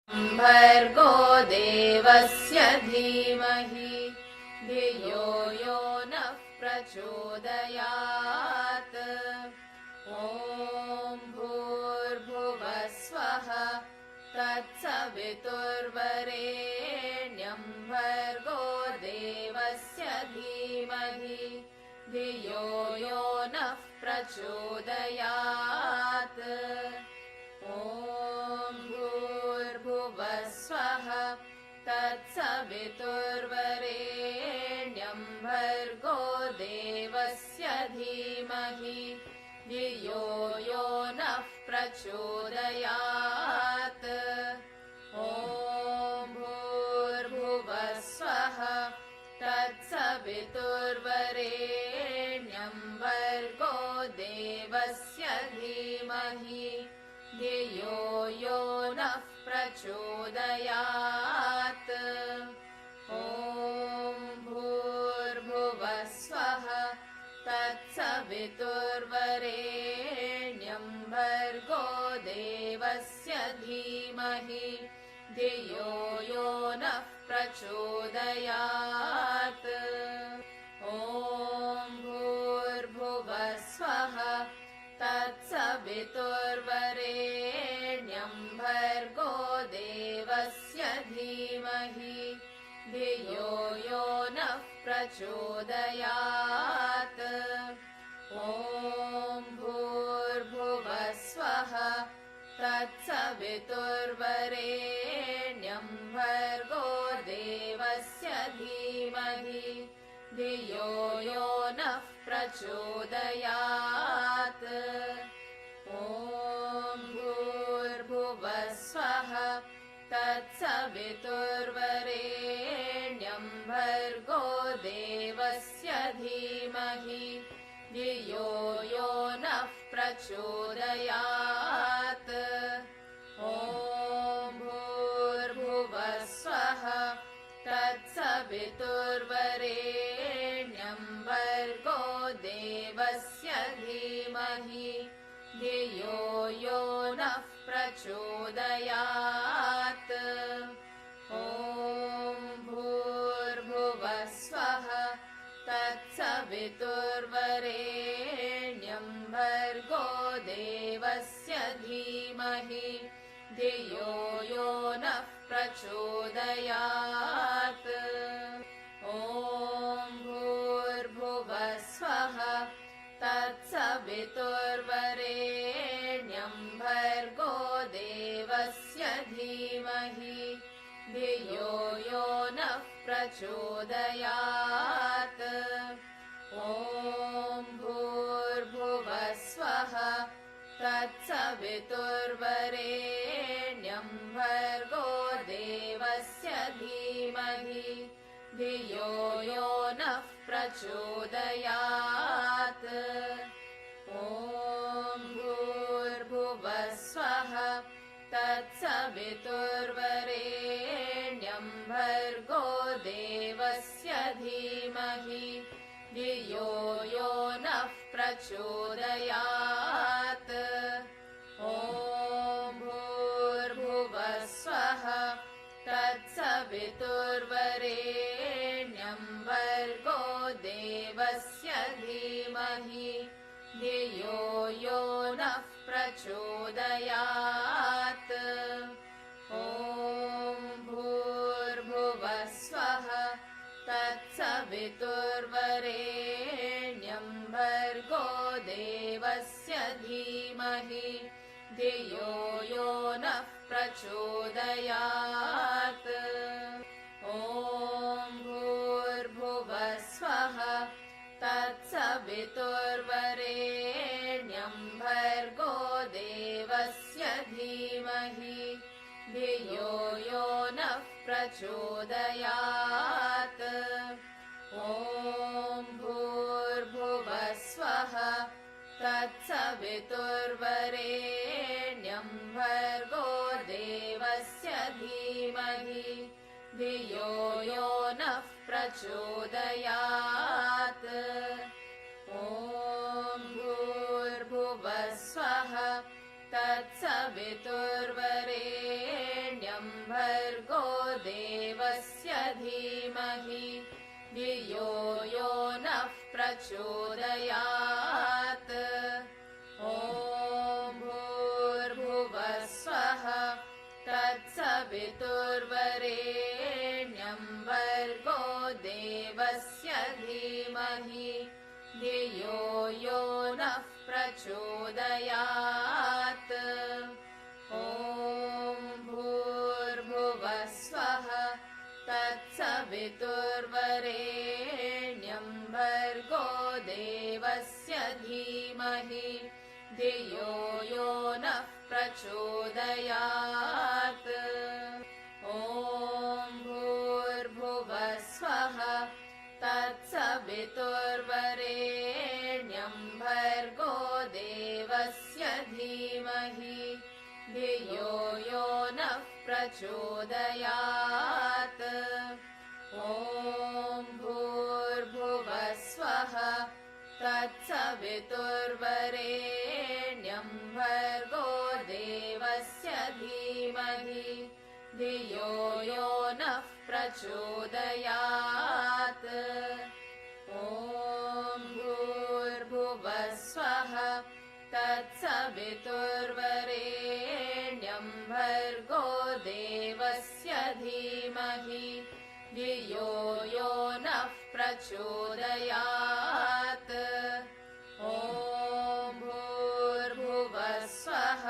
भर्गो देवस्य धीमहि धियो यो नः प्रचोदयात्। ॐ भूर्भुवः स्वः तत्सवितुर्वरेण्यं भर्गो देवस्य धीमहि धियो यो नः प्रचोदयात्। ॐ भूर्भुवः स्वः तत्सवितुर्वरेण्यं भर्गो देवस्य धीमहि धियो यो नः प्रचोदयात्। ॐ भूर्भुवः स्वः तत्सवितुर्वरेण्यं भर्गो देवस्य धीमहि धियो यो नः प्रचोदयात्। ॐ भूर्भुवः स्वः तत्सवितुर्वरेण्यं भर्गो देवस्य धीमहि धियो यो नः प्रचोदयात्। ॐ भूर्भुवः स्वः तत्सवितुर्वरेण्यं भर्गो देवस्य धीमहि धियो यो नः प्रचोदयात्। ॐ भूर्भुवः स्वः तत्सवितुर्वरेण्यं भर्गो देवस्य धीमहि धियो यो नः प्रचोदयात्। ॐ भूर्भुवः स्वः तत्सवितुर्वरेण्यं भर्गो देवस्य धीमहि धियो यो नः प्रचोदयात्। ॐ भूर्भुवः स्वः तत्सवितुर्वरेण्यं भर्गो देवस्य धीमहि धियो यो नः प्रचोदयात्। ॐ भूर्भुवः स्वः तत्सवितुर्वरेण्यं भर्गो देवस्य धीमहि धियो यो नः प्रचोदयात्। ॐ भूर्भुवः स्वः तत्सवितुर्वरेण्यं भर्गो देवस्य धीमहि धियो यो नः प्रचोदयात्। ॐ भूर्भुवः स्वः तत्सवितुर्वरेण्यं भर्गो देवस्य धीमहि धियो यो नः प्रचोदयात्। ॐ भूर्भुवः स्वः तत्सवितुर्वरेण्यं भर्गो देवस्य धीमहि धियो यो नः प्रचोदयात्। ॐ भूर्भुवः स्वः तत्सवितुर्वरेण्यं भर्गो देवस्य धीमहि धियो यो नः प्रचोदयात्। ॐ भूर्भुवः स्वः तत्सवितुर्वरेण्यं भर्गो देवस्य धीमहि धियो यो नः प्रचोदयात्। ॐ भूर्भुवः स्वः तत्सवितुर्वरेण्यं भर्गो देवस्य धीमहि धियो यो नः प्रचोदयात्। ॐ भूर्भुवः स्वः तत्सवितुर्वरेण्यं भर्गो देवस्य धीमहि धियो यो नः प्रचोदयात्। ॐ भूर्भुवः स्वः तत्सवितुर्वरेण्यं धियो यो नः प्रचोदयात् ॐ भूर्भुवः स्वः तत्सवितुर्वरेण्यं भर्गो देवस्य धीमहि धियो यो नः प्रचोदयात् ॐ भूर्भुवः स्वः तत्सवितुर्वरेण्यं भर्गो देवस्य धीमहि धियो यो नः प्रचोदयात् ॐ भूर्भुवः स्वः तत्सवितुर्वरेण्यं भर्गो देवस्य धीमहि धियो यो नः प्रचोदयात् ॐ भूर्भुवः स्वः तत्सवितुर्वरेण्यं भर्गो देवस्य धीमहि धियो यो नः प्रचोदयात् ॐ भूर्भुवः स्वः तत्सवितुर्वरेण्यं भर्गो देवस्य धीमहि धियो यो नः प्रचोदयात् ॐ भूर्भुवः स्वः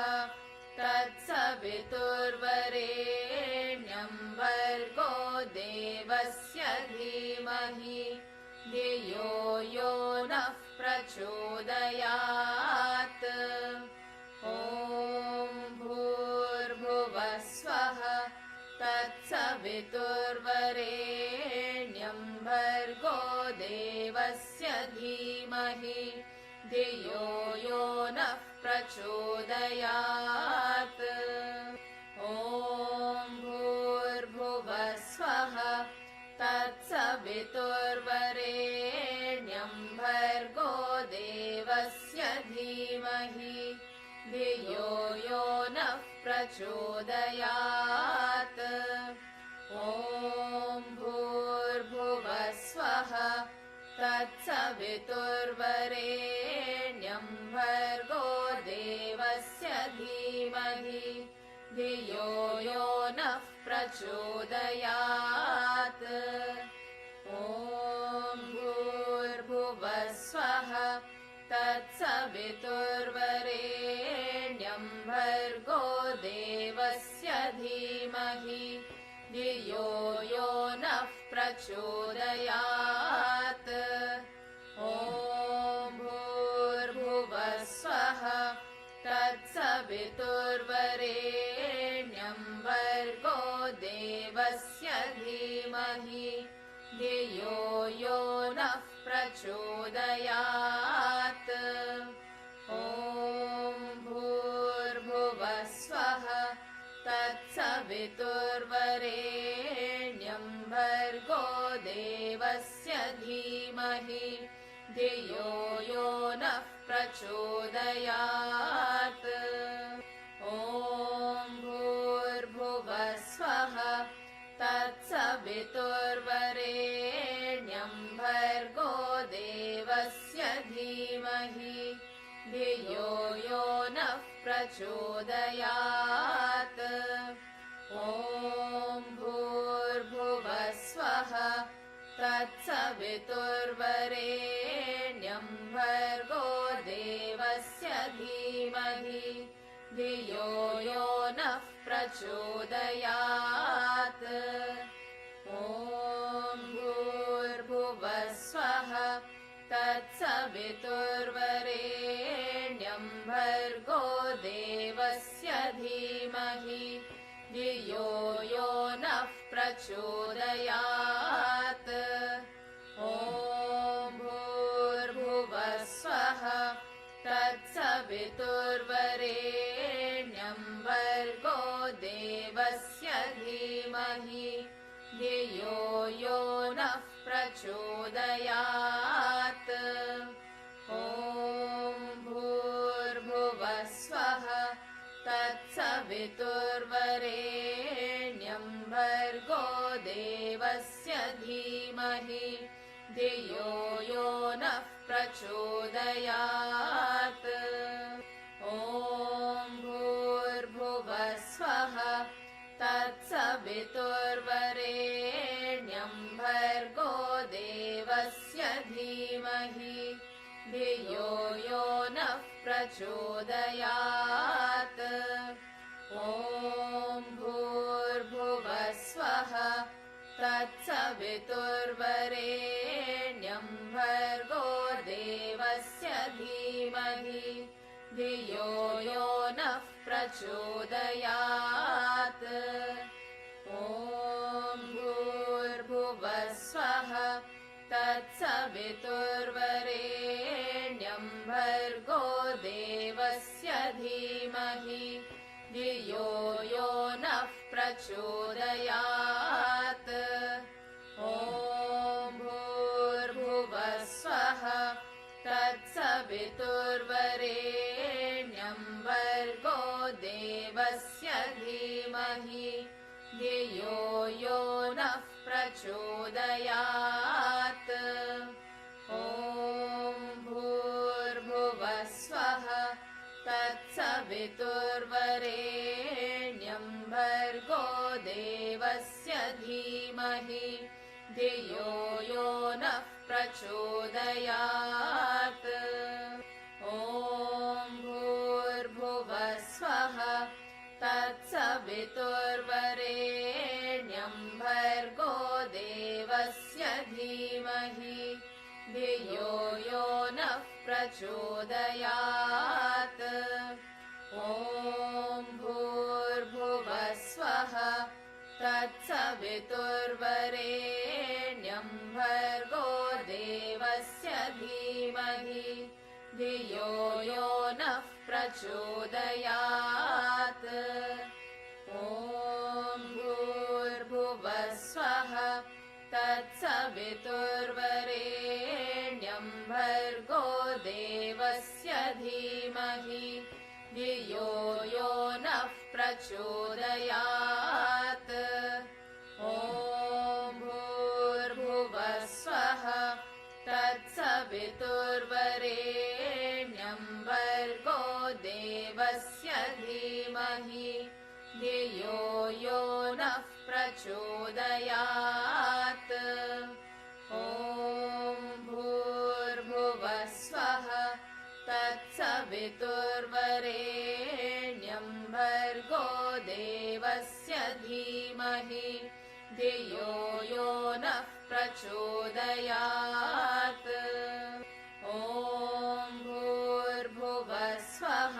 तत्सवितुर्वरेण्यं भर्गो देवस्य धीमहि धियो यो नः प्रचोदयात् ॐ भूर्भुवः स्वः तत्सवितुर्वरेण्यं भर्गो देवस्य धीमहि धियो यो नः प्रचोदयात् ॐ भूर्भुवः स्वः तत्सवितुर्वरेण्यं भर्गो देवस्य धीमहि धियो यो नः प्रचोदयात् ॐ भूर्भुवः स्वः तत्सवितुर्वरेण्यं भर्गो देवस्य धीमहि धियो यो नः प्रचोदयात् ॐ भूर्भुवः स्वः तत्सवितुर्वरेण्यं भर्गो देवस्य धीमहि धियो यो नः प्रचोदयात् ॐ भूर्भुवः स्वः तत्सवितुर्वरेण्यं भर्गो देवस्य धीमहि धियो यो नः प्रचोदयात् ॐ भूर्भुवः स्वः तत्सवितुर्वरेण्यं भर्गो देवस्य धीमहि धियो यो नः प्रचोदयात् ॐ भूर्भुवः स्वः तत्सवितुर्वरेण्यं भर्गो देवस्य धीमहि धियो यो नः प्रचोदयात् ॐ भूर्भुवः स्वः तत्सवितुर्वरेण्यं भर्गो देवस्य धीमहि धियो यो नः प्रचोदयात् ॐ भूर्भुवः स्वः तत्सवितुर्वरेण्यं भर्गो देवस्य धीमहि धियो यो नः प्रचोदयात् ॐ भूर्भुवः स्वः तत्सवितुर्वरेण्यं भर्गो देवस्य धीमहि धियो यो नः प्रचोदयात् ॐ भूर्भुवः स्वः तत्सवितुर्वरेण्यं भर्गो देवस्य धीमहि धियो यो नः प्रचोदयात्। ॐ भूर्भुवः स्वः तत्सवितुर्वरेण्यं भर्गो देवस्य धीमहि धियो यो नः प्रचोदयात्। ॐ भूर्भुवः स्वः तत्सवितुर्वरेण्यं भर्गो देवस्य धीमहि धियो यो नः प्रचोदयात्। ॐ भूर्भुवः स्वः तत्सवितुर्वरेण्यं भर्गो देवस्य धीमहि धियो यो नः प्रचोदयात्। ॐ भूर्भुवः स्वः तत्सवितुर्वरेण्यं भर्गो देवस्य धीमहि धियो यो नः प्रचोदयात्। ॐ भूर्भुवः स्वः तत्सवितुर्वरेण्यं भर्गो देवस्य धीमहि धियो यो नः प्रचोदयात्। ॐ भूर्भुवः स्वः तत्सवितुर्वरेण्यं भर्गो देवस्य धीमहि धियो यो नः प्रचोदयात्। ॐ भूर्भुवः स्वः तत्सवितुर्वरेण्यं भर्गो देवस्य धीमहि धियो यो नः प्रचोदयात्। ॐ भूर्भुवः स्वः तत्सवितुर्वरेण्यं भर्गो देवस्य धीमहि धियो यो नः प्रचोदयात्। ॐ भूर्भुवः स्वः तत्सवितुर्वरेण्यं भर्गो देवस्य धीमहि धियो यो नः प्रचोदयात्। ॐ भूर्भुवः स्वः तत्सवितुर्वरेण्यं भर्गो देवस्य धीमहि धियो यो नः प्रचोदयात्। ॐ भूर्भुवः स्वः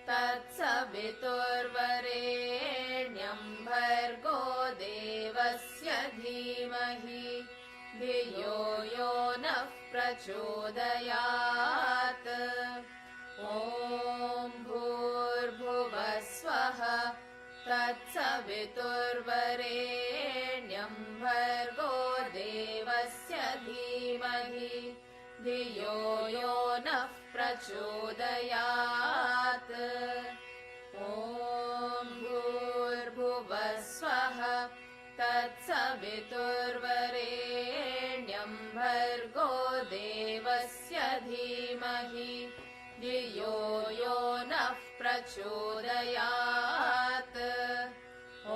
तत्सवितुर्वरेण्यं भर्गो देवस्य धीमहि धियो यो नः प्रचोदयात्। ॐ भूर्भुवः स्वः तत्सवितुर्वरेण्यं भर्गो देवस्य धीमहि धियो यो नः प्रचोदयात्। ॐ भूर्भुवः स्वः तत्सवितुर्वरेण्यं भर्गो देवस्य धीमहि धियो यो नः प्रचोदयात्। ॐ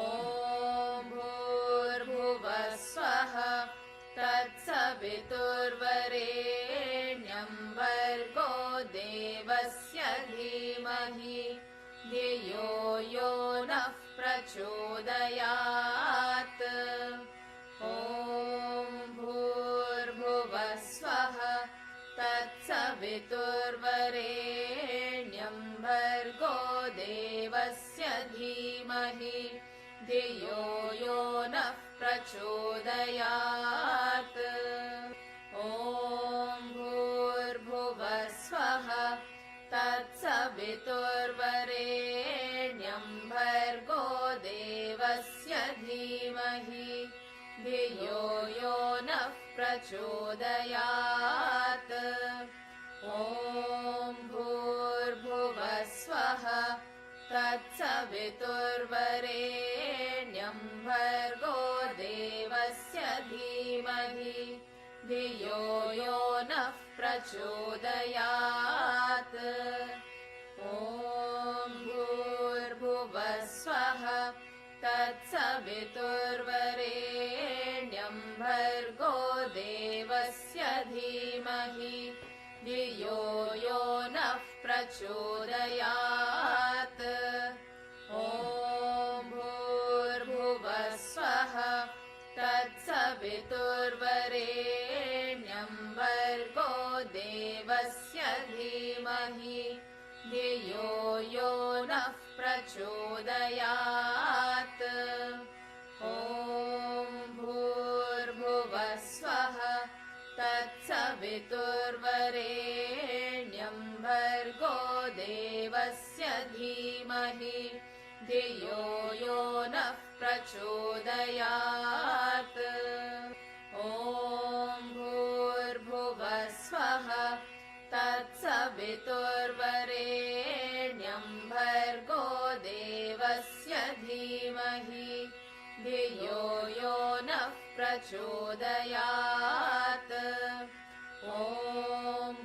भूर्भुवः स्वः तत्सवितुर्वरेण्यं भर्गो देवस्य धीमहि धियो यो नः प्रचोदयात्। ॐ भूर्भुवः स्वः तत्सवितुर्वरेण्यं भर्गो देवस्य धीमहि धियो यो नः प्रचोदयात्। ॐ भूर्भुवः स्वः तत्सवितुर्वरेण्यं भर्गो देवस्य धीमहि धियो यो नः प्रचोदयात्। ॐ भूर्भुवः स्वः तत्सवितुर्वरेण्यं भर्गो देवस्य धीमहि धियो यो नः प्रचोदयात् ॐ भूर्भुवः स्वः तत्सवितुर्वरेण्यं भर्गो देवस्य धीमहि धियो यो नः प्रचोदयात् ॐ भूर्भुवः स्वः तत्सवितुर्वरेण्यं भर्गो देवस्य धीमहि धियो यो नः प्रचोदयात् ॐ भूर्भुवः स्वः तत्सवितुर्वरेण्यं भर्गो देवस्य धीमहि धियो यो नः प्रचोदयात् ॐ भूर्भुवः स्वः तत्सवितुर्वरेण्यं भर्गो देवस्य धीमहि धियो यो नः प्रचोदयात् ॐ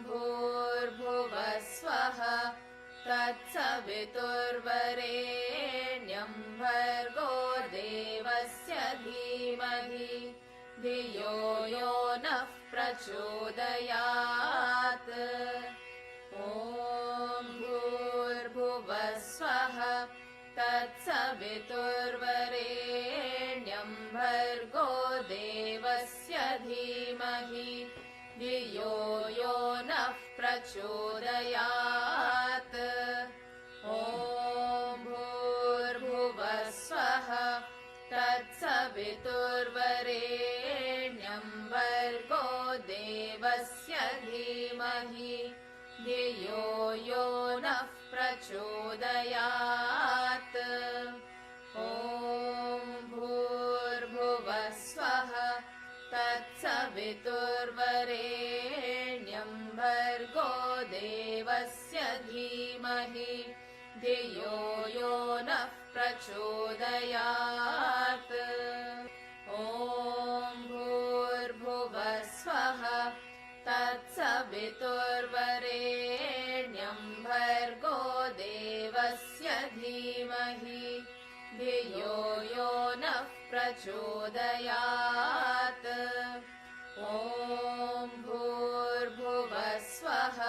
भूर्भुवः स्वः तत्सवितुर्वरेण्यं भर्गो देवस्य धीमहि धियो यो नः प्रचोदयात् ॐ भूर्भुवः स्वः तत्सवितुर्वरेण्यं भर्गो देवस्य धीमहि धियो यो नः प्रचोदयात् ॐ भूर्भुवः स्वः तत्सवितुर्वरेण्यं भर्गो देवस्य धीमहि धियो यो नः प्रचोदयात् ॐ भूर्भुवः स्वः तत्सवितुर्वरेण्यं भर्गो देवस्य धीमहि धियो यो नः प्रचोदयात् ॐ भूर्भुवः स्वः तत्सवितुर्वरेण्यं भर्गो देवस्य धीमहि धियो यो नः प्रचोदयात् ॐ भूर्भुवः स्वः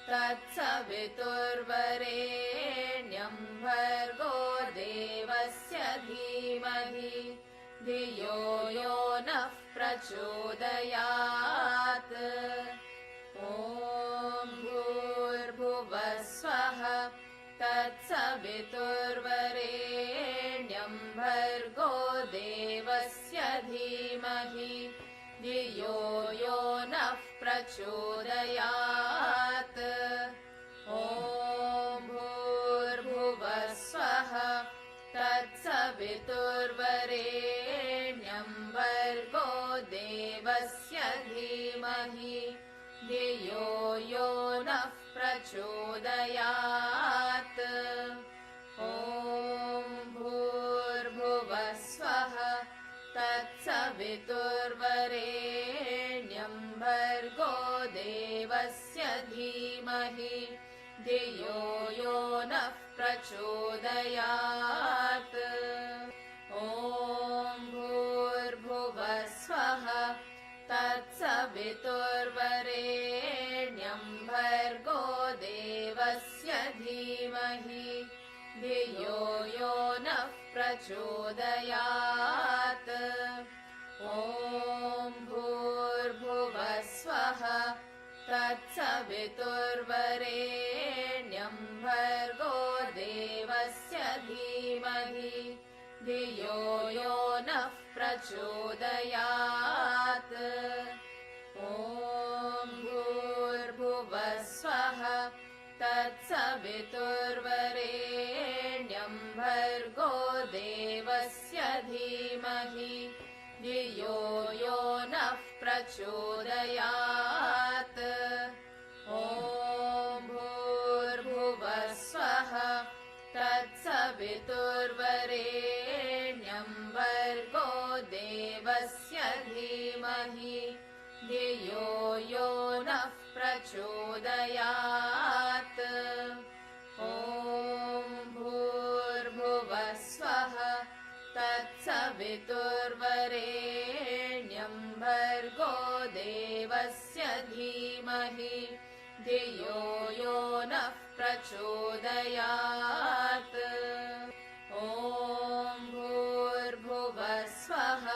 तत्सवितुर्वरेण्यं भर्गो देवस्य धीमहि धियो यो नः प्रचोदयात् ॐ भूर्भुवः स्वः तत्सवितुर्वरेण्यं भर्गो देवस्य धीमहि धियो यो नः प्रचोदयात् ॐ भूर्भुवः स्वः तत्सवितुर्वरेण्यं भर्गो देवस्य धीमहि धियो यो नः प्रचोदयात् ॐ भूर्भुवः स्वः तत्सवितुर्वरेण्यं भर्गो देवस्य धीमहि धियो यो नः प्रचोदयात् ॐ भूर्भुवः स्वः तत्सवितुर्वरेण्यं भर्गो देवस्य धीमहि धियो यो नः प्रचोदयात् ॐ भूर्भुवः स्वः तत्सवितुर्वरेण्यं भर्गो देवस्य धीमहि धियो यो नः प्रचोदयात् ॐ भूर्भुवः स्वः तत्सवितुर्वरेण्यं भर्गो देवस्य धीमहि धियो यो नः प्रचोदयात् ॐ भूर्भुवः स्वः तत्सवितुर्वरेण्यं भर्गो देवस्य धीमहि प्रचोदयात्। ॐ भूर्भुवः स्वः तत्सवितुर्वरेण्यं भर्गो देवस्य धीमहि धियो यो नः प्रचोदयात्। ॐ भूर्भुवः स्वः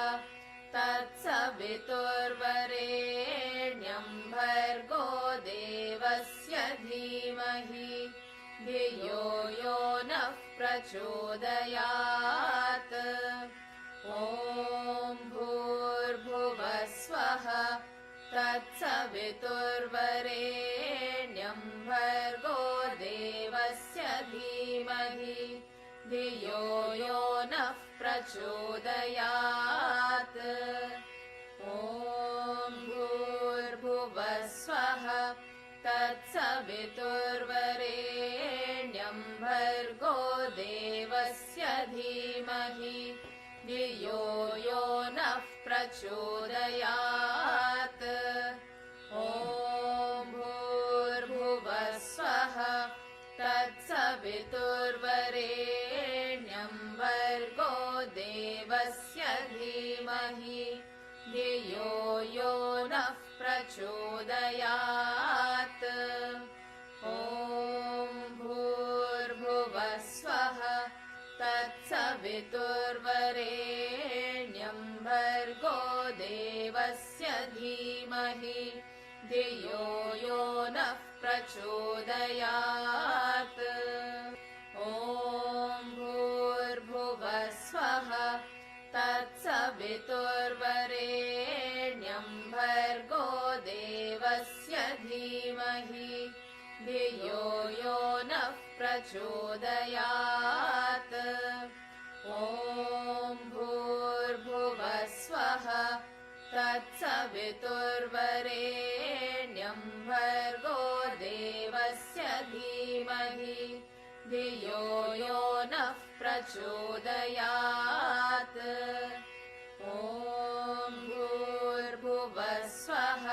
तत्सवितुर्वरेण्यं भर्गो देवस्य धीमहि धियो यो नः प्रचोदयात्। ॐ भूर्भुवः स्वः तत्सवितुर्वरेण्यं भर्गो देवस्य धीमहि धियो यो नः प्रचोदयात्। ॐ भूर्भुवः स्वः तत्सवितुर्वरेण्यं भर्गो देवस्य धीमहि धियो यो नः प्रचोदयात्। ॐ भूर्भुवः स्वः तत्सवितुर्वरेण्यं भर्गो देवस्य धीमहि धियो यो नः प्रचोदयात्। ॐ भूर्भुवः स्वः तत्सवितुर्वरेण्यं भर्गो देवस्य धीमहि धियो यो नः प्रचोदयात्। ॐ भूर्भुवः स्वः तत्सवितुर्वरेण्यं भर्गो देवस्य धीमहि धियो यो नः प्रचोदयात्। ॐ भूर्भुवः स्वः तत्सवितुर्वरेण्यं भर्गो देवस्य धीमहि धियो यो नः प्रचोदयात्। ॐ भूर्भुवः स्वः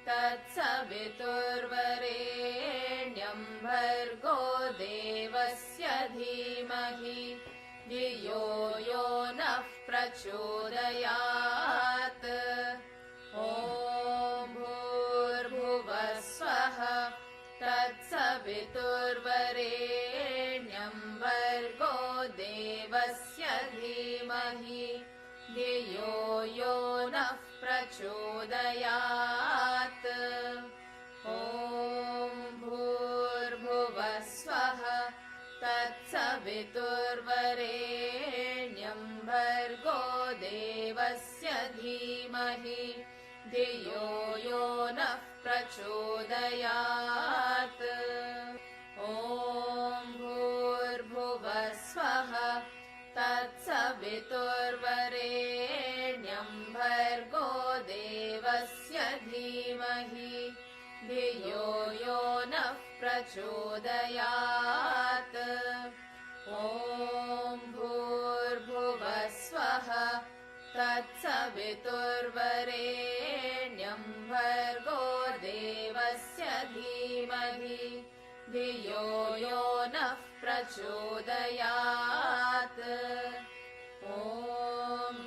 तत्सवितुर्वरेण्यं भर्गो देवस्य धीमहि धियो यो नः प्रचोदयात्। ॐ भूर्भुवः स्वः तत्सवितुर्वरेण्यं भर्गो देवस्य धीमहि धियो यो नः प्रचोदयात्। ॐ भूर्भुवः स्वः तत्सवितुर्वरेण्यं भर्गो देवस्य धीमहि धियो यो नः प्रचोदयात्। ॐ भूर्भुवः स्वः तत्सवितुर्वरेण्यं भर्गो देवस्य धीमहि धियो यो नः प्रचोदयात्। ॐ भूर्भुवः स्वः तत्सवितुर्वरेण्यं भर्गो देवस्य धीमहि धियो यो नः प्रचोदयात्। ॐ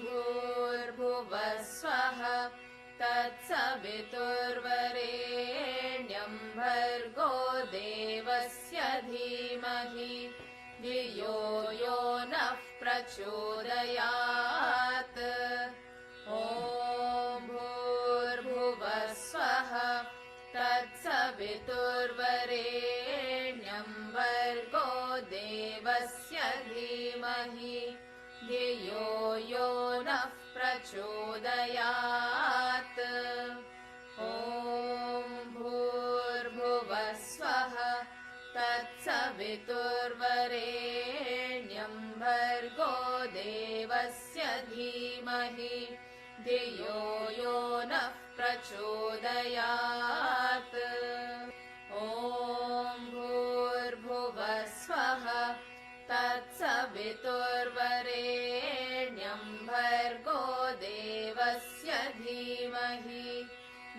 भूर्भुवः स्वः तत्सवितुर्वरेण्यं भर्गो देवस्य धीमहि धियो यो नः प्रचोदयात्। ॐ भूर्भुवः स्वः तत्सवितुर्वरेण्यं भर्गो देवस्य धीमहि धियो यो नः प्रचोदयात्। ॐ भूर्भुवः स्वः तत्सवितुर्वरेण्यं भर्गो देवस्य धीमहि धियो यो नः प्रचोदयात्। ॐ भूर्भुवः स्वः तत्सवितुर्वरेण्यं भर्गो देवस्य धीमहि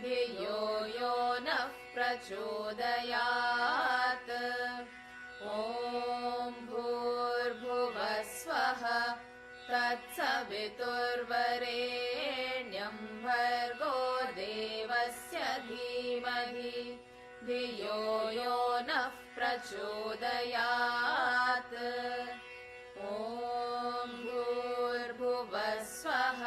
धियो यो नः प्रचोदयात्। प्रचोदयात् ॐ भूर्भुवः स्वः तत्सवितुर्वरेण्यं भर्गो देवस्य धीमहि धियो यो नः प्रचोदयात् ॐ भूर्भुवः स्वः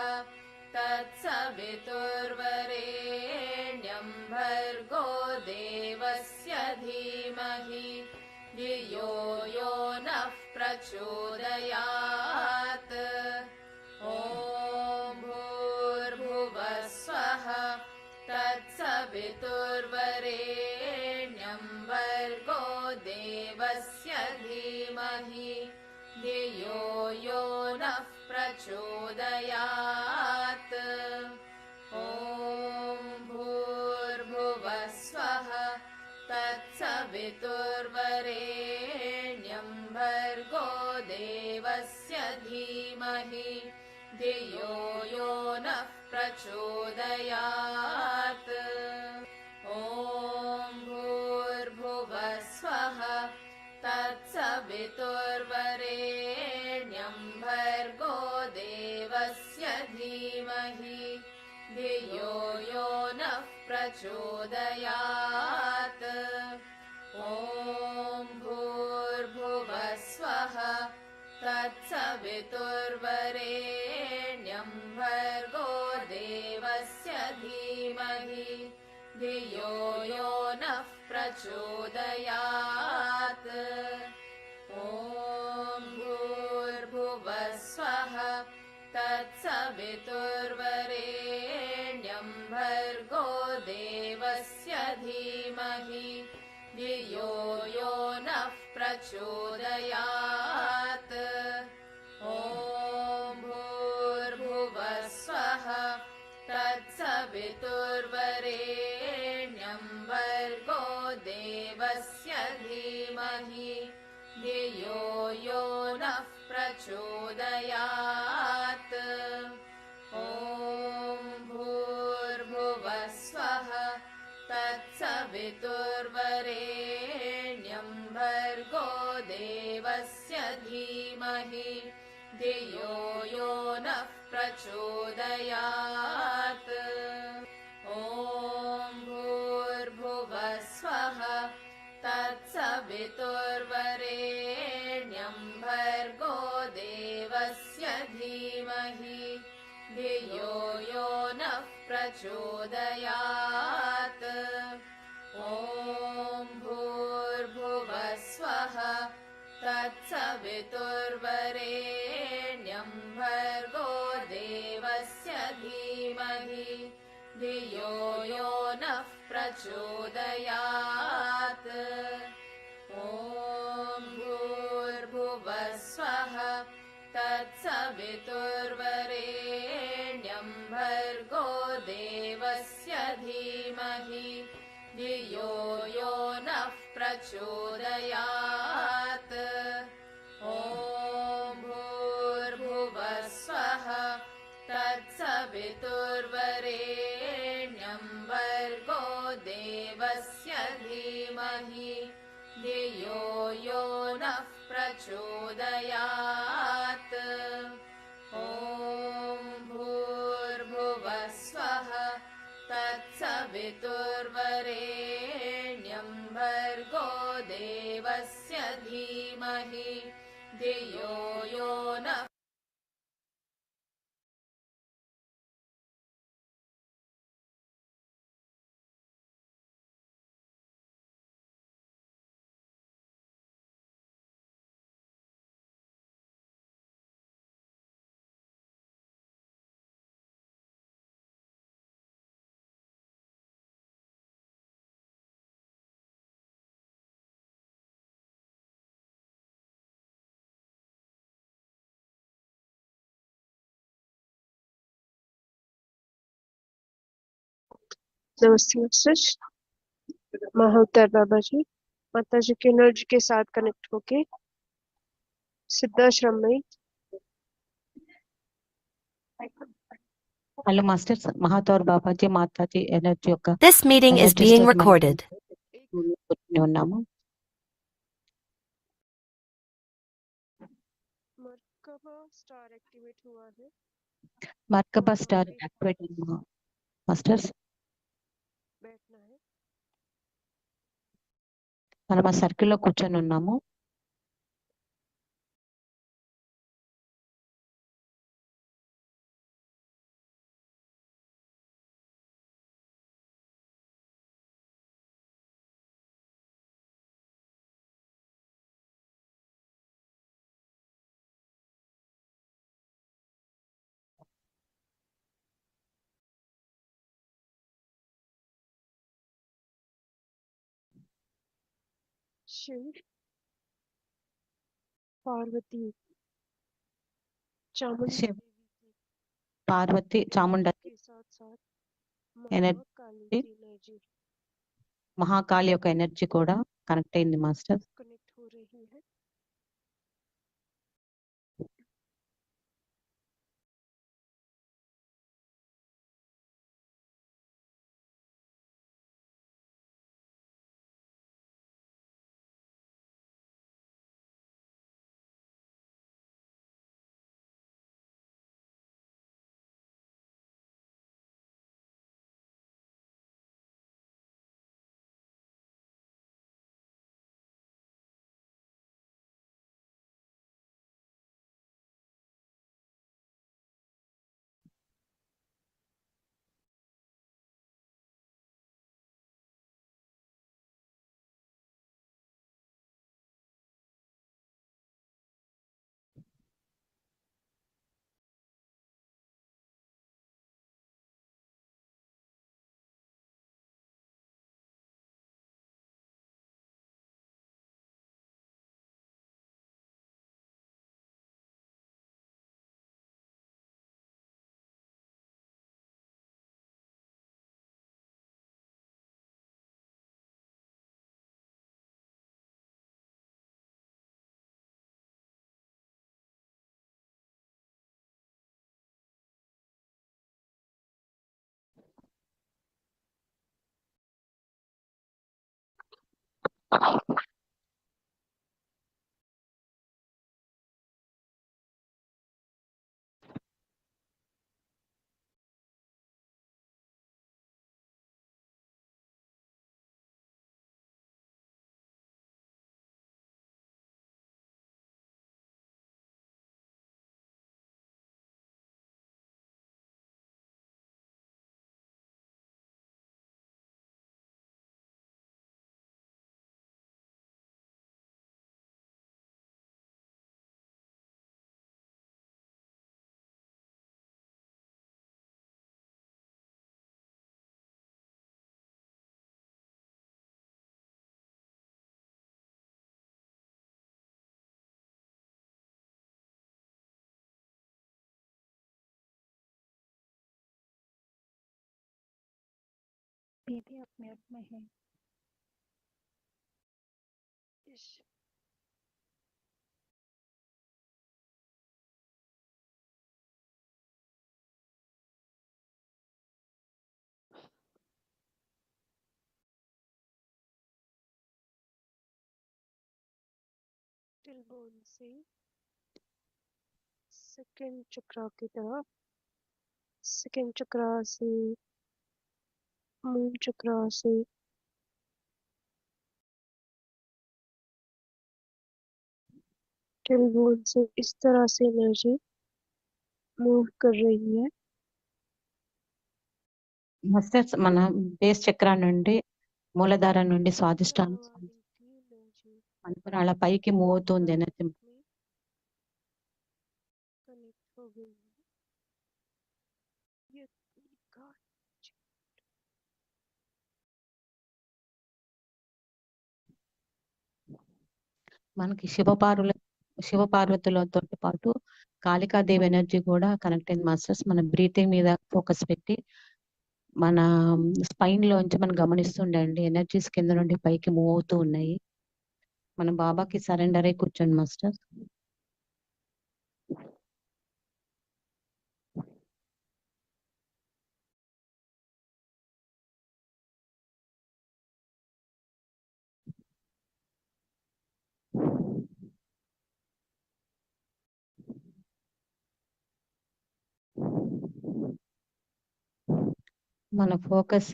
तत्सवितुर्वरेण्यं भर्गो देवस्य धीमहि धियो यो नः प्रचोदयात् ॐ भूर्भुवः स्वः तत्सवितुर्वरेण्यं भर्गो देवस्य धीमहि धियो यो नः प्रचोदयात् ॐ भूर्भुवः स्वः तत्सवितुर्वरेण्यं भर्गो देवस्य धीमहि धियो यो नः प्रचोदयात् ॐ भूर्भुवः स्वः तत्सवितुर्वरेण्यं भर्गो देवस्य धीमहि धियो यो नः प्रचोदयात् ॐ भूर्भुवः स्वः तत्सवितुर्वरेण्यं भर्गो देवस्य धीमहि धियो यो नः प्रचोदयात् ॐ भूर्भुवः स्वः तत्सवितुर्वरेण्यं भर्गो देवस्य धीमहि धियो यो नः प्रचोदयात् ॐ भूर्भुवः स्वः तत्सवितुर्वरेण्यं भर्गो देवस्य धीमहि धियो यो नः प्रचोदयात् ॐ भूर्भुवः स्वः तत्सवितुर्वरेण्यं भर्गो देवस्य धीमहि धियो यो नः प्रचोदयात् ॐ भूर्भुवः स्वः तत्सवितुर्वरेण्यं भर्गो देवस्य धीमहि धियो यो नः प्रचोदयात् ॐ भूर्भुवः स्वः तत्सवितुर्वरेण्यं भर्गो देवस्य धीमहि धियो यो नः प्रचोदयात् ॐ भूर्भुवः स्वः तत्सवितुर्वरेण्यं भर्गो देवस्य धीमहि धियो यो नः प्रचोदयात् ॐ भूर्भुवः स्वः तत्सवितुर्वरेण्यं भर्गो देवस्य धीमहि धियो यो नः प्रचोदयात् ॐ भूर्भुवः स्वः तत्सवितुर्वरेण्यं भर्गो देवस्य धीमहि धियो यो नः नमस्ते मास्टर्स। माहौतर बाबा जी माता जी की एनर्जी के साथ कनेक्ट होके सिद्धाश्रम में hello masters Mahavatar Babaji Mataji energy యొక్క This meeting is energy being statement. recorded. కూర్చుని ఉన్నాము. मरकबा स्टार एक्टिवेट हुआ है। మర్కబా वहाँ స్టార్ पे యాక్టివేట్ మాస్టర్స్. बैठना है। మనం ఆ సర్కిల్లో కూర్చొని ఉన్నాము. शिव, पार्वती, चामुंडा శివ, देवी की పార్వతి, చాముండా के साथ साथ ఎనర్జీ, महाकाली की एनर्जी మహాకాళి యొక్క ఎనర్జీ కూడా కనెక్ట్ అయింది మాస్టర్. कनेक्ट हो रही है। ये भी अपने आप में है। इस टिलबोन से सेकंड चक्रा की तरफ, सेकंड चक्रा से मून चक्रा से टिलबोन से इस तरह से एनर्जी मूव कर रही है। మాస్టర్స్ మన బేస్ చక్ర నుండి, మూలధార నుండి స్వాదిష్టానం मूलाधार की एनर्जी అనుకుని పైకి మూవ్ అవుతుంది ఎనర్జీ. में कनेक्ट हो गई है। ये का మనకి శివ పార్వతులతో పాటు కాళికాదేవి ఎనర్జీ కూడా కనెక్ట్ అయింది మాస్టర్స్. మన బ్రీతింగ్ మీద ఫోకస్ పెట్టి మన స్పైన్ లోంచి మనం గమనిస్తుండండి, ఎనర్జీస్ కింద నుండి పైకి మూవ్ అవుతూ ఉన్నాయి. మనం బాబాకి సరెండర్ అయి కూర్చోండి మాస్టర్. మన ఫోకస్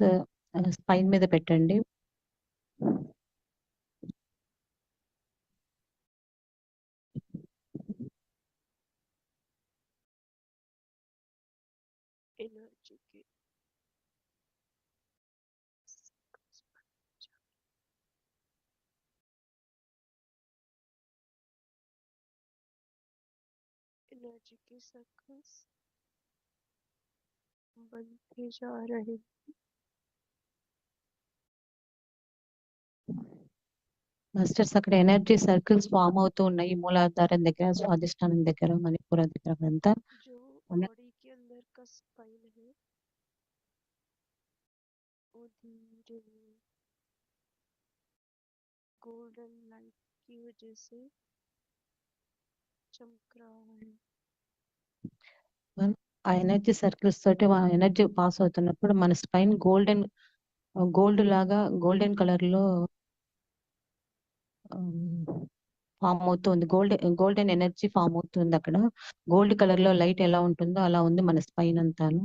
స్పైన్ మీద పెట్టండి. एनर्जी के एनर्जी के सर्कल्स बनते जा रहे మాస్టర్స్ అక్కడ ఎనర్జీ సర్కిల్స్ ఫామ్ అవుతూ ఉన్నాయి. మూలాధారం దగ్గర, స్వాదిష్టానం దగ్గర, మణిపూర దగ్గర అంతా जो ఉన్న- बॉडी के अंदर का स्पाइन है वो धीरे गोल्डन लाइट की वजह से चमक रहा है. ఆ ఎనర్జీ సర్కిల్స్ తోటి ఆ ఎనర్జీ పాస్ అవుతున్నప్పుడు మన స్పైన్ గోల్డ్ లాగా గోల్డెన్ కలర్ లో ఫామ్ అవుతుంది. గోల్డెన్ ఎనర్జీ ఫామ్ అవుతుంది. అక్కడ గోల్డ్ కలర్ లో లైట్ ఎలా ఉంటుందో అలా ఉంది మన స్పైన్ అంతాను.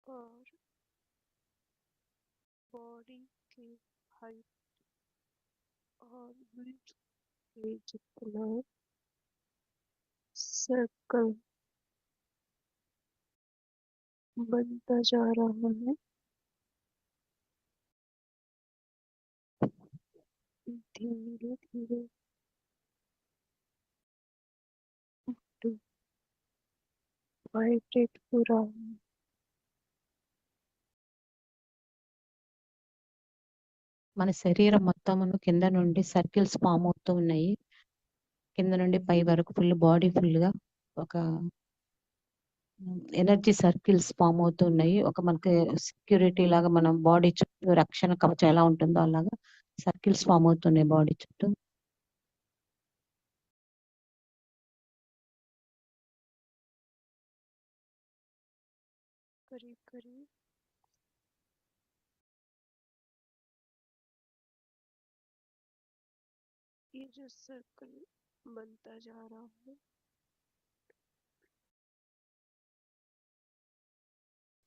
और बॉडी के हाइट और विड्थ के जितना सर्कल बनता जा रहा है धीरे धीरे वाइब्रेट हो रहा है. మన శరీరం మొత్తమును కింద నుండి సర్కిల్స్ ఫామ్ అవుతూ ఉన్నాయి. కింద నుండి పై వరకు ఫుల్ బాడీ ఫుల్ గా ఒక ఎనర్జీ సర్కిల్స్ ఫామ్ అవుతూ ఉన్నాయి. ఒక మనకి సెక్యూరిటీ లాగా మనం బాడీ చుట్టూ రక్షణ కవచం ఎలా ఉంటుందో అలాగా సర్కిల్స్ ఫామ్ అవుతున్నాయి బాడీ చుట్టూ. करीब करीब ये जो सर्कल बनता जा रहा है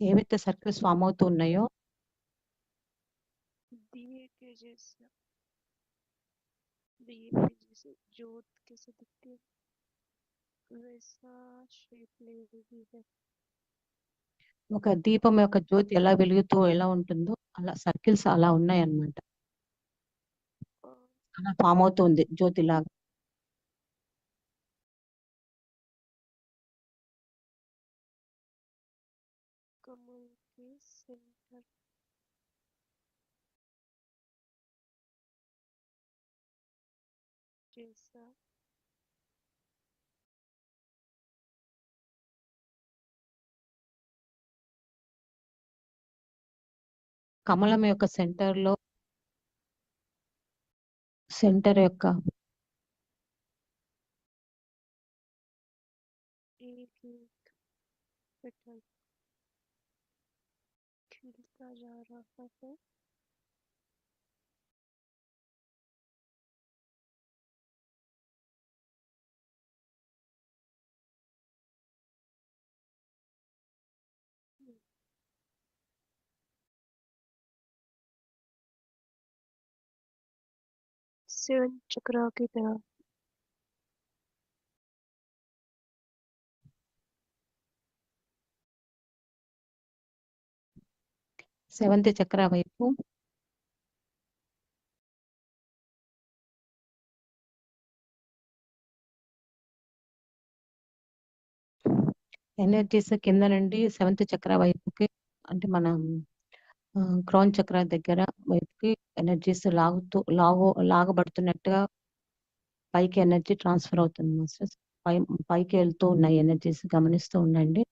ఏవైతే సర్కిల్స్ ఫామ్ అవుతూ ఉన్నాయో दिए के जैसा दिए के जैसे ज्योत कैसे दिखती है वैसा शेप ले रही है. ఒక దీపం యొక్క జ్యోతి ఎలా వెలుగుతూ ఎలా ఉంటుందో అలా సర్కిల్స్ అలా ఉన్నాయి అన్నమాట. और అలా ఫామ్ అవుతుంది జ్యోతి లాగా. कमल के सेंटर जैसा కమలం యొక్క సెంటర్ యొక్క एक एक पेटल खिलता जा रहा है. सेवन चक्रा की तरह సెవెంత్ చక్ర వైపు ఎనర్జీస్ కింద నుండి సెవెంత్ చక్ర వైపుకి అంటే మన క్రౌన్ చక్ర దగ్గర వైపుకి ఎనర్జీస్ లాగబడుతున్నట్టుగా పైకి ఎనర్జీ ట్రాన్స్ఫర్ అవుతుంది మాస్టర్స్. పైకి వెళ్తూ ఉన్నాయి ఎనర్జీస్ గమనిస్తూ ఉండండి.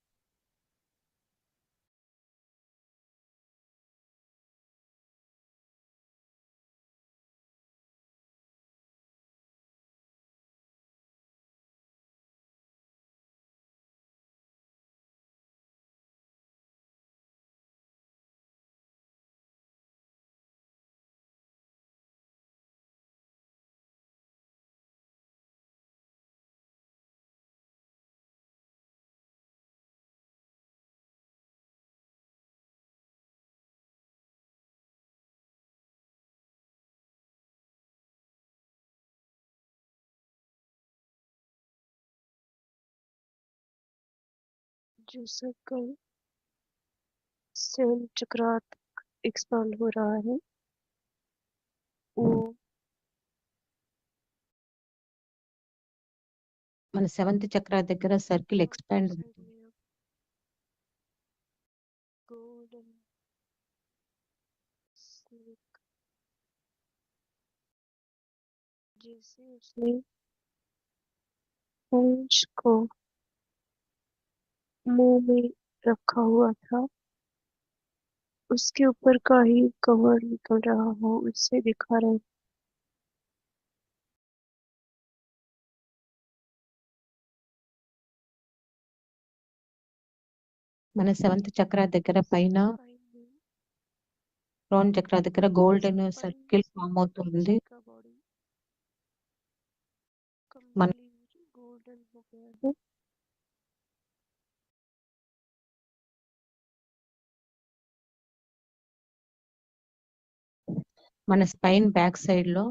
जो सर्कल 7 चक्रा तक एक्सपांड हो रहा है वो మన 7th చక్ర దగ్గర సర్కిల్ ఎక్స్పాండ్ साइड में अब गोल्डन स्नेक जैसे उसने पूंछ को मुंह में रखा हुआ था उसके ऊपर का ही कवर निकल रहा हो उससे दिखा रहे మన 7th చక్ర దగ్గర పైన स्पाइन में క్రౌన్ చక్ర దగ్గర గోల్డెన్ स्पाइन సర్కిల్ से ఫామ్ అవుతుంది नीचे का बॉडी మన कंप्लीट गोल्डन हो गया है మన స్పైన్ బ్యాక్ సైడ్ లో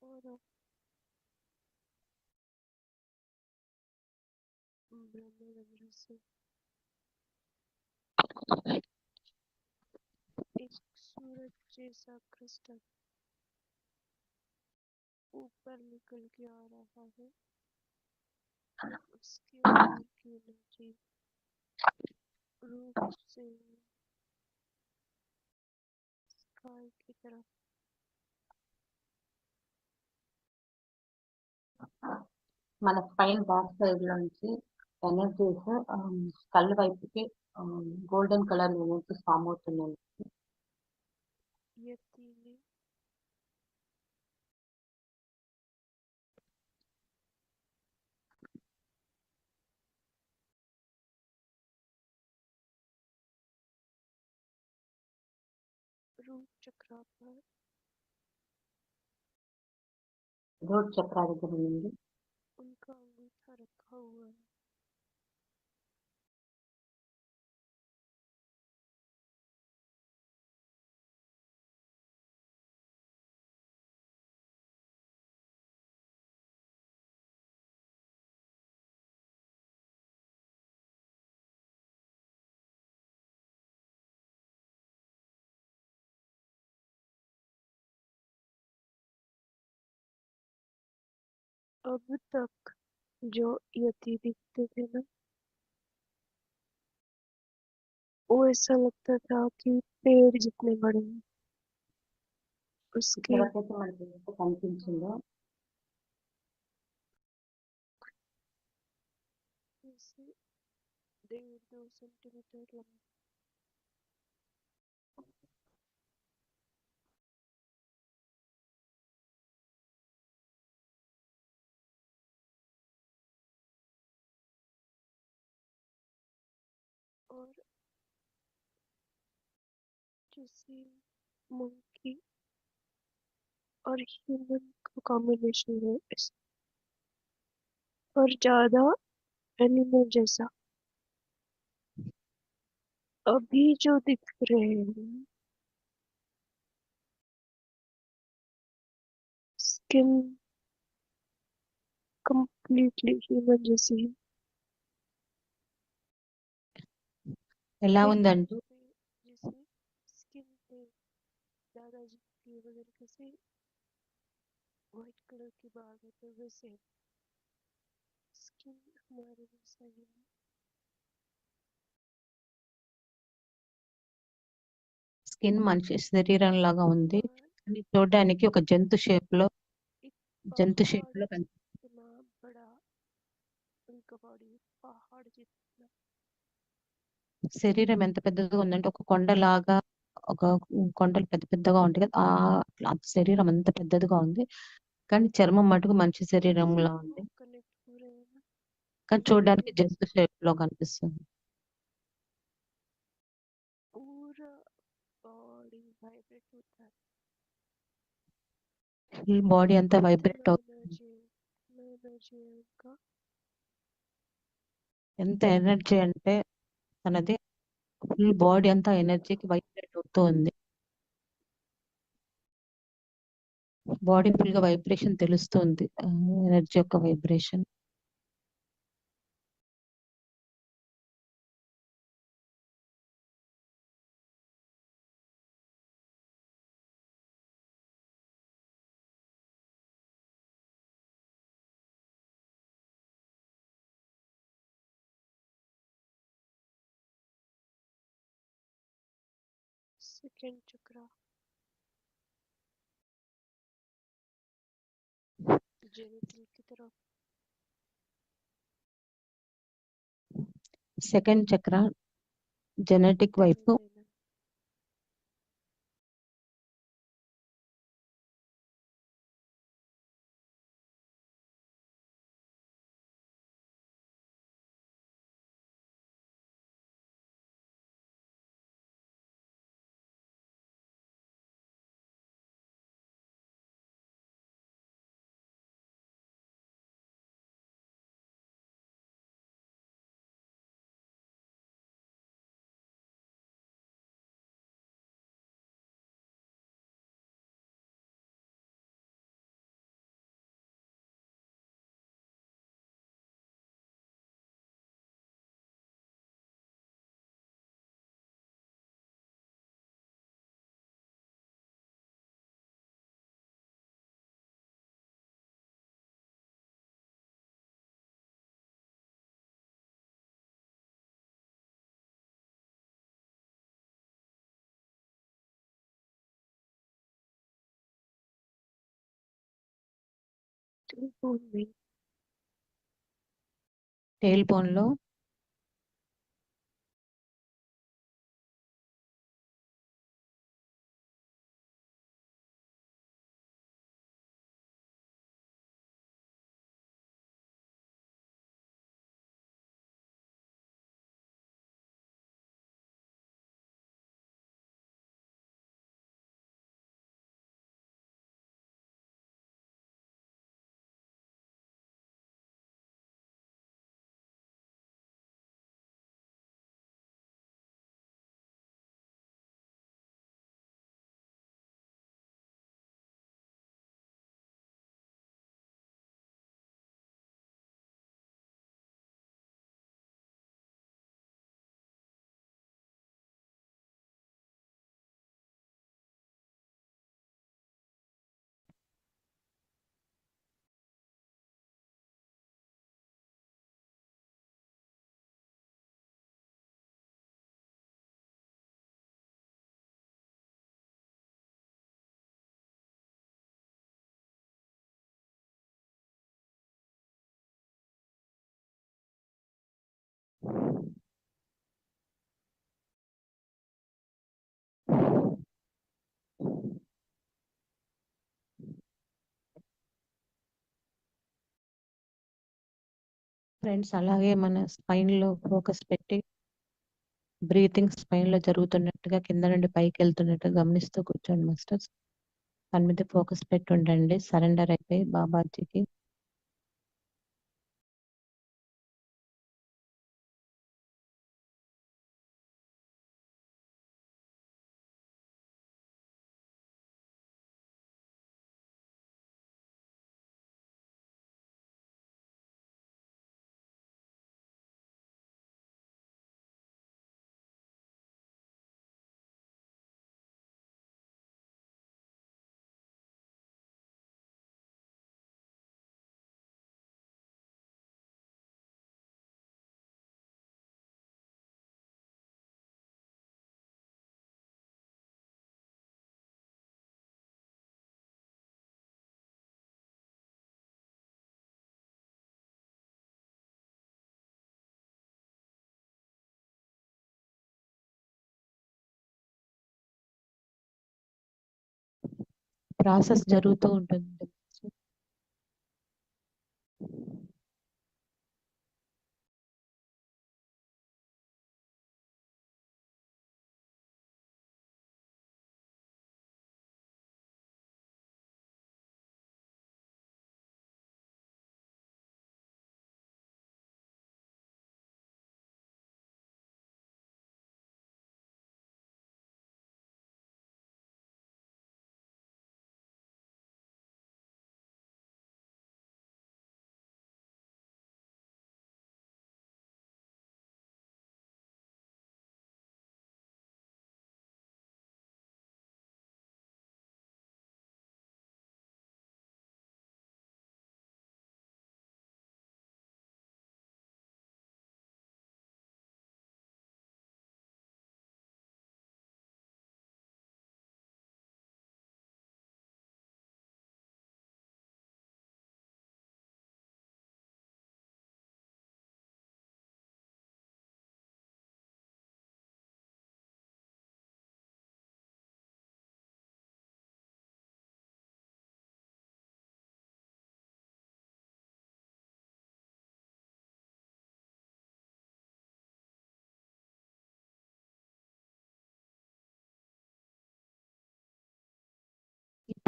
और ब्रह्मरंध्र से एक सूरज जैसा क्रिस्टल ऊपर निकल के आ रहा है उसके अंदर की एनर्जी रूप से स्काई की तरफ మన స్పైన్ బ్యాక్ సైడ్ లో నుంచి ఎనర్జీస్ స్కల్ వైపుకి గోల్డెన్ కలర్ ఎనర్జీస్ ఫామ్ అవుతున్నాయి यति ने रूट चक्रा पर రోడ్ చక్ర దగ్గర నుండి उनका अंगूठा रखा हुआ है अब तक जो यति दिखते थे ना वो ऐसा लगता था कि पेड़ जितने बड़े हैं उसके ఎవరికైతే మనకి ఎంత కనిపించిందో जैसे 1.5-2 सेंटीमीटर लंबा और जैसे मंकी और ह्यूमन का कॉम्बिनेशन है और ज्यादा एनिमल जैसा अभी जो दिख रहे हैं स्किन कंप्लीटली ह्यूमन जैसी है ఎలా एक ఉందంటే पे जैसे स्किन पे दादाजी की वजह कैसे व्हाइट कलर की बाल है तो वैसे स्किन हमारे जैसा ही है స్కిన్ మనిషి శరీరం లాగా ఉంది और కానీ చూడడానికి ఒక జంతు షేప్ లో एक జంతు షేప్ पहाड़ లో जितना बड़ा उनका बॉडी पहाड़ जितना శరీరం ఎంత పెద్దగా ఉందంటే ఒక కొండలాగా ఒక కొండలు పెద్ద పెద్దగా ఉంటాయి కదా ఆ శరీరం అంత పెద్దదిగా ఉంది కానీ చర్మం మటుకు మనిషి శరీరంలా वो ఉంది कनेक्ट हो रहे हैं ना కానీ చూడడానికి ह्यूमन జంతు షేప్ లో కనిపిస్తుంది पूरा बॉडी वाइब्रेट होता है ఈ బాడీ అంతా వైబ్రేట్ అవుతుంది इतना एनर्जी है उनका ఎంత ఎనర్జీ అంటే తనది ఫుల్ బాడీ అంతా ఎనర్జీకి వైబ్రేట్ అవుతూ ఉంది బాడీ ఫుల్ గా వైబ్రేషన్ తెలుస్తుంది, ఎనర్జీ యొక్క వైబ్రేషన్. second chakra, genital की तरफ, సెకండ్ చక్ర జెనెటిక్ వైపు, abdomen, tailbone में, టెయిల్ బోన్ లో, ఫ్రెండ్స్ అలాగే మన స్పైన్ లో ఫోకస్ పెట్టి బ్రీతింగ్ స్పైన్ లో జరుగుతున్నట్టుగా కింద నుండి పైకి వెళ్తున్నట్టుగా గమనిస్తూ కూర్చోండి మాస్టర్స్. దాని మీద ఫోకస్ పెట్టి ఉండండి, సరెండర్ అయిపోయి బాబాజీకి. ప్రాసెస్ జరుగుతూ ఉంటుంది.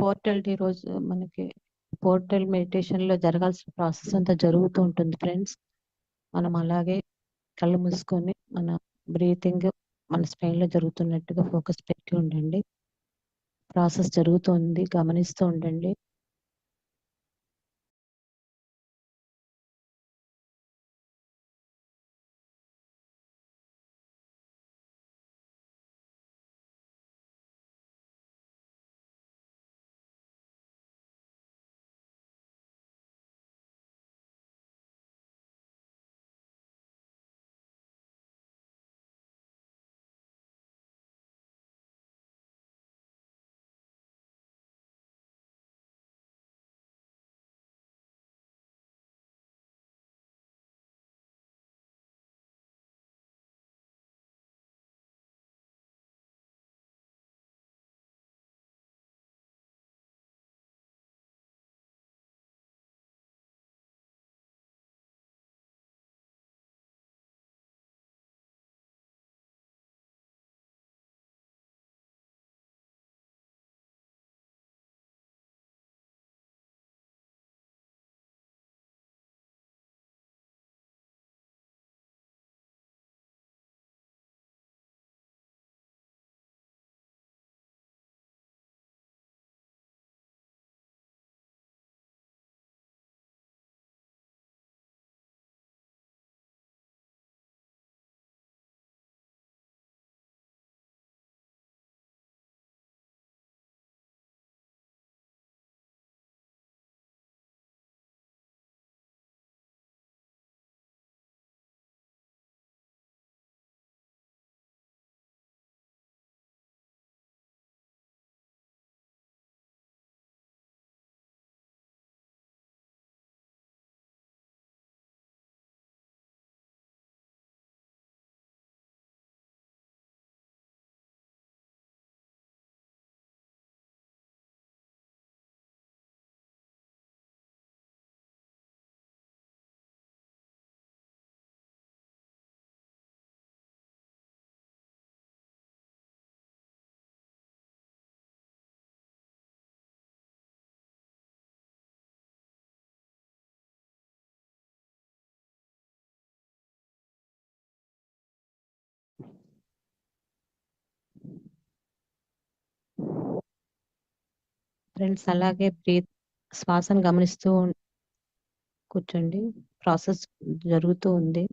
పోర్టల్ డే రోజు మనకి పోర్టల్ మెడిటేషన్ లో జరగాల్సిన ప్రాసెస్ అంతా జరుగుతూ ఉంటుంది ఫ్రెండ్స్. మనం అలాగే కళ్ళు మూసుకొని మన బ్రీతింగ్ మన స్పైన్ లో జరుగుతున్నట్టుగా ఫోకస్ పెట్టి ఉండండి. ప్రాసెస్ జరుగుతుంది, గమనిస్తూ ఉండండి. ఫ్రెండ్స్ అలాగే శ్వాసను గమనిస్తూ కూర్చోండి. ప్రాసెస్ జరుగుతూ ఉంది.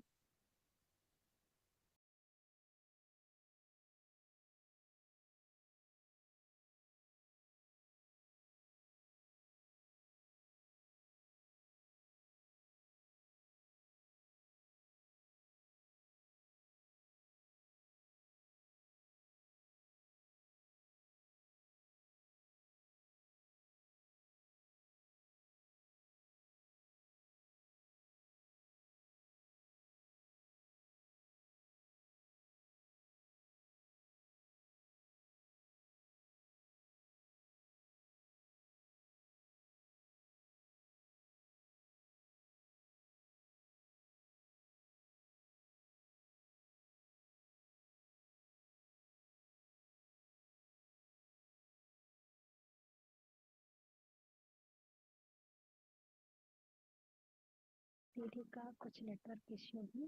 दीदी का कुछ नेटवर्क इश्यू है।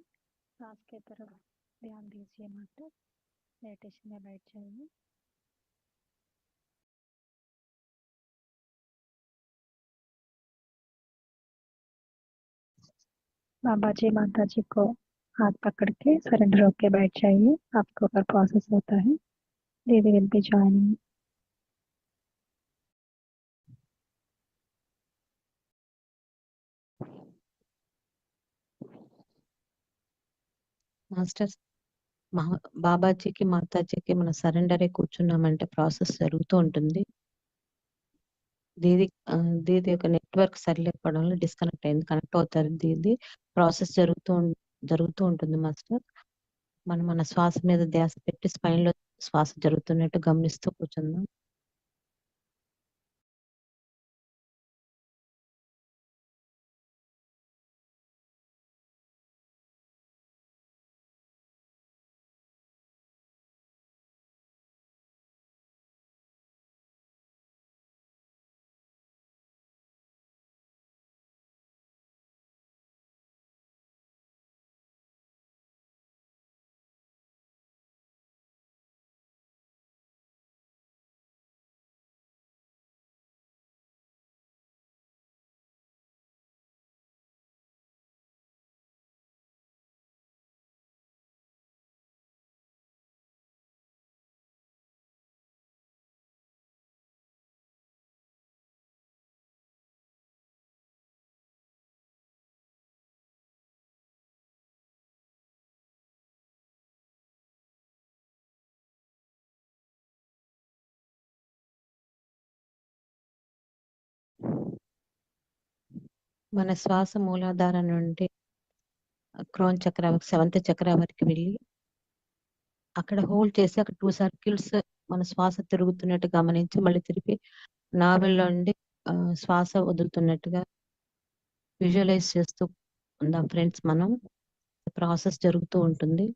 सांस के तरफ ध्यान दीजिए मास्टर। मेडिटेशन में बैठ जाइए। बाबा जी माता जी को हाथ पकड़ के सरेंडर होके बैठ जाइए। आपके ऊपर प्रोसेस होता है। दीदी विल बी ज्वाइनिंग। మాస్టర్స్ బాబాజీకి మాతాజీకి మన సరెండర్ అయి కూర్చున్నామంటే ప్రాసెస్ జరుగుతూ ఉంటుంది. దీది యొక్క నెట్వర్క్ సరిలేకపోవడం వల్ల డిస్కనెక్ట్ అయింది. కనెక్ట్ అవుతారు. దీది ప్రాసెస్ జరుగుతూ ఉంటుంది మాస్టర్. మనం మన శ్వాస మీద ధ్యాస పెట్టి స్పైన్ లో శ్వాస జరుగుతున్నట్టు గమనిస్తూ కూర్చుందాం. మన శ్వాస మూలాధారం నుండి క్రోన్ చక్ర 7th చక్ర వరకు వెళ్ళి అక్కడ హోల్డ్ చేసి అక్కడ 2 సర్కిల్స్ మన శ్వాస తిరుగుతున్నట్టు గమనించి మళ్ళీ తిరిగి నాభిలో నుండి శ్వాస వదులుతున్నట్టుగా విజువలైజ్ చేస్తూ ఉందాం ఫ్రెండ్స్. మనం ప్రాసెస్ జరుగుతూ ఉంటుంది.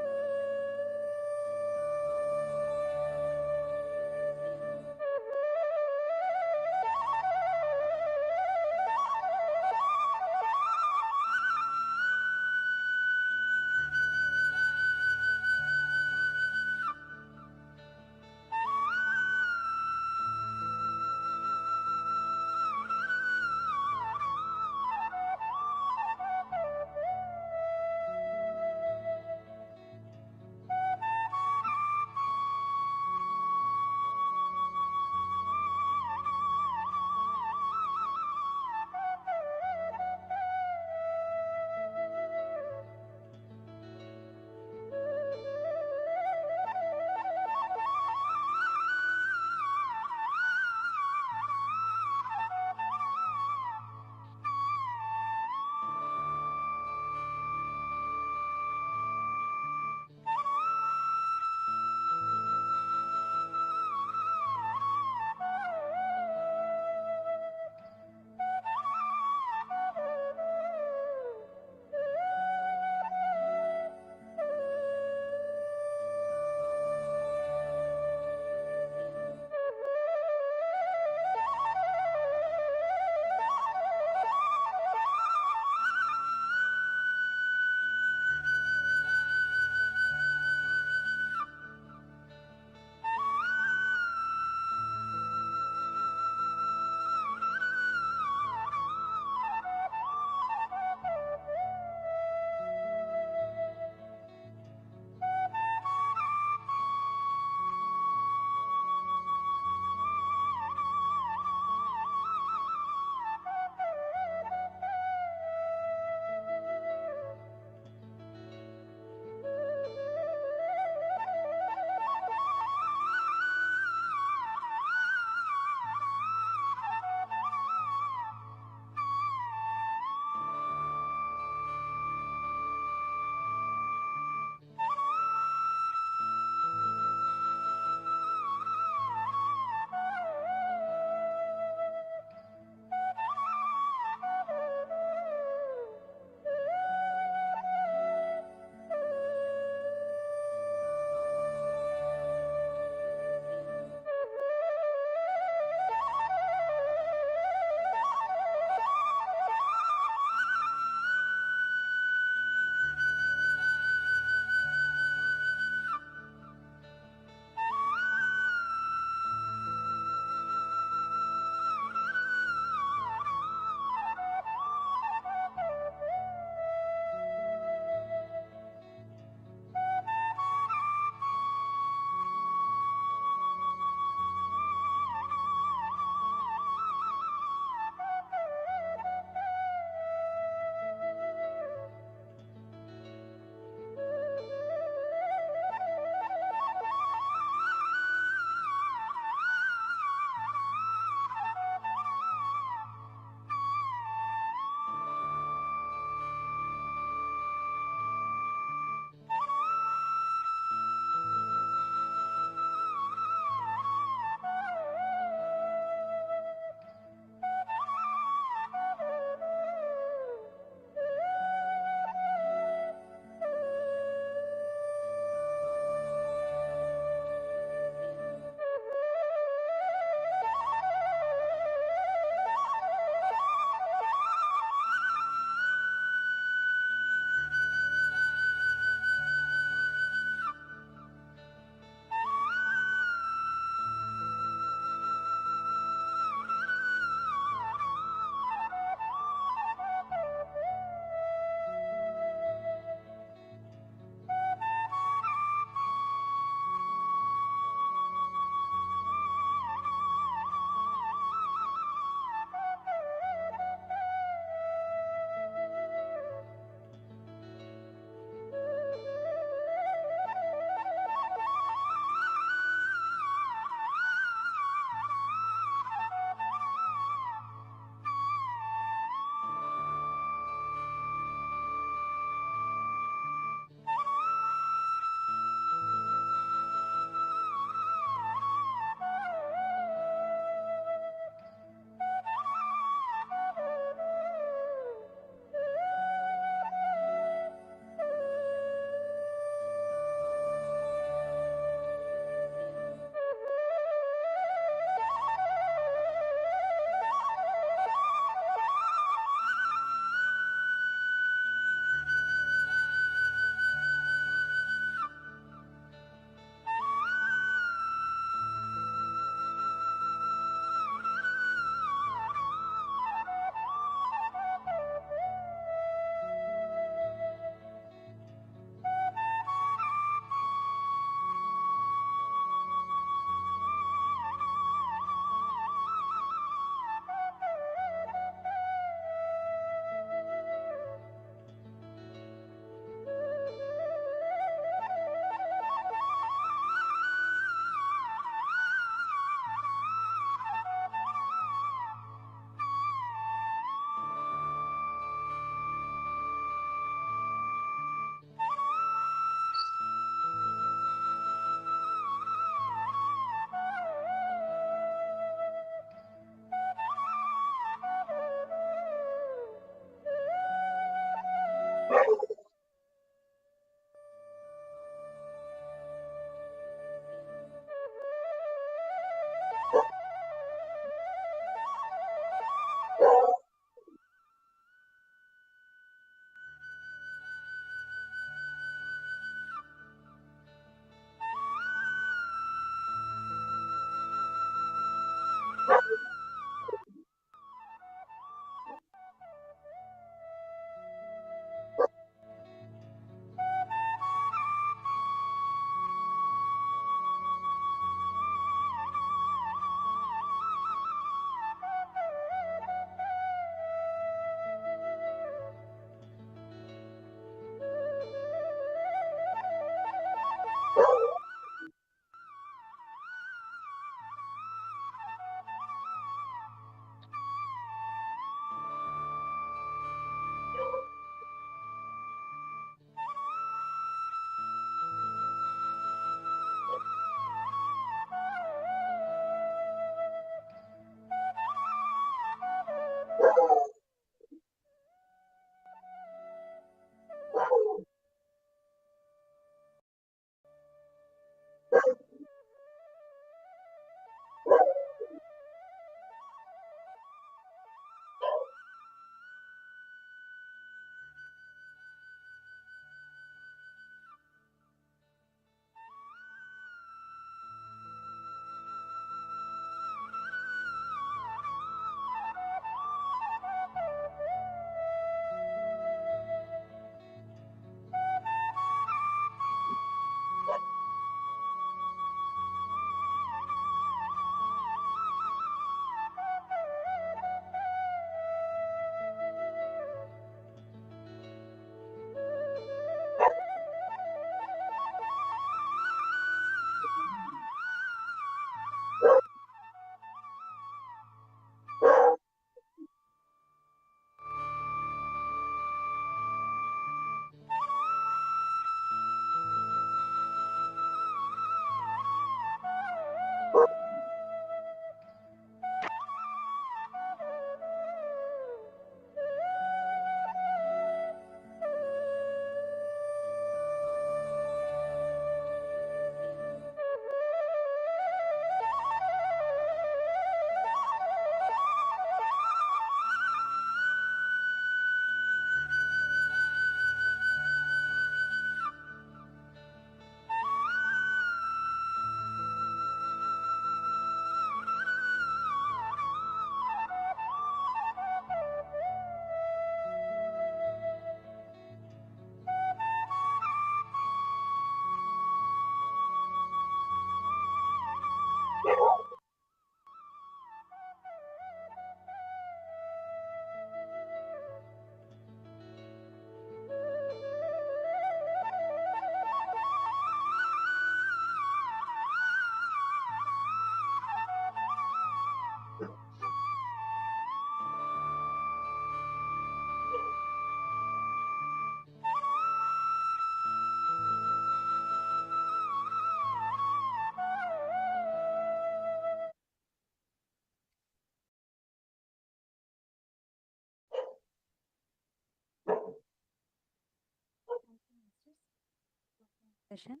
session.